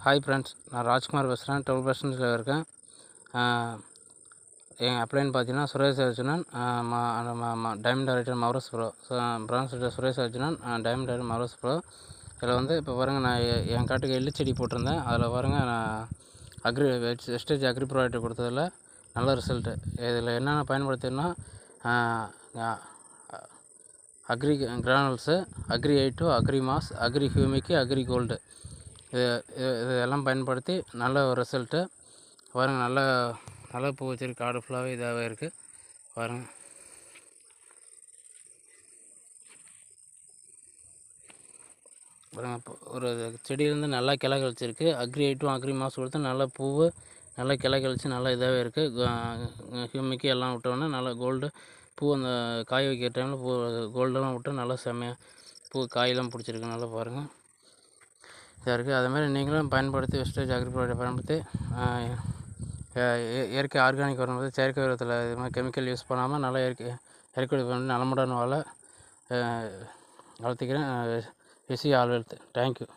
Hi friends, நான் ராஜ்குமார் பேசுகிறேன். 12% இருக்கேன். எங்கள் அப்ளைன்னு பார்த்தீங்கன்னா சுரேஷ் அர்ஜுனன், டைமண்ட் டைரக்டர் மவரஸ் ப்ரோ. பிரான்ஸ் சுரேஷ் அர்ஜுனன், டைமண்ட் டைரக்டர் மவரஸ் ப்ரோ. இதில் வந்து இப்போ பாருங்கள், நான் என் காட்டுக்கு எள்ளு செடி போட்டிருந்தேன். அதில் பாருங்கள், நான் வெஸ்டேஜ் அக்ரி ப்ராடக்ட் கொடுத்ததில் நல்ல ரிசல்ட்டு. இதில் என்னென்ன பயன்படுத்தினா அக்ரி கிரானல்ஸு, அக்ரி ஐ2, agri mass, agri humic, agri gold, இதெல்லாம் பயன்படுத்தி நல்ல ஒரு ரிசல்ட்டு. பாருங்கள், நல்ல பூ வச்சிருக்கு. காடு ஃபுல்லாகவே இதாகவே இருக்குது. பாருங்கள், ஒரு செடியிலேருந்து நல்லா கிளை கழிச்சிருக்கு. அக்ரி ஐட்டும் அக்ரி மாஸ் கொடுத்து நல்ல பூவு நல்லா கிளை கழிச்சு நல்லா இதாகவே இருக்குது. ஹியூமிக்கு எல்லாம் விட்டோன்னா நல்லா கோல்டு பூ, அந்த காய் வைக்கிற டைமில் பூ கோல்டெல்லாம் விட்டு நல்லா செம்மையாக பூ காயெல்லாம் பிடிச்சிருக்கு. நல்லா பாருங்கள், இதாக இருக்குது. அதேமாதிரி நீங்களும் பயன்படுத்தி வெஸ்டேஜ் அக்ரி ப்ராடக்ட் பயன்படுத்தி இயற்கை ஆர்கானிக் வரும்போது செயற்கை உரத்தில் இது மாதிரி கெமிக்கல் யூஸ் பண்ணாமல் நல்லா இயற்கை பண்ணி நலமுடன் வாழ வளர்த்துக்கிறேன். Wish you all wealth. Thank you.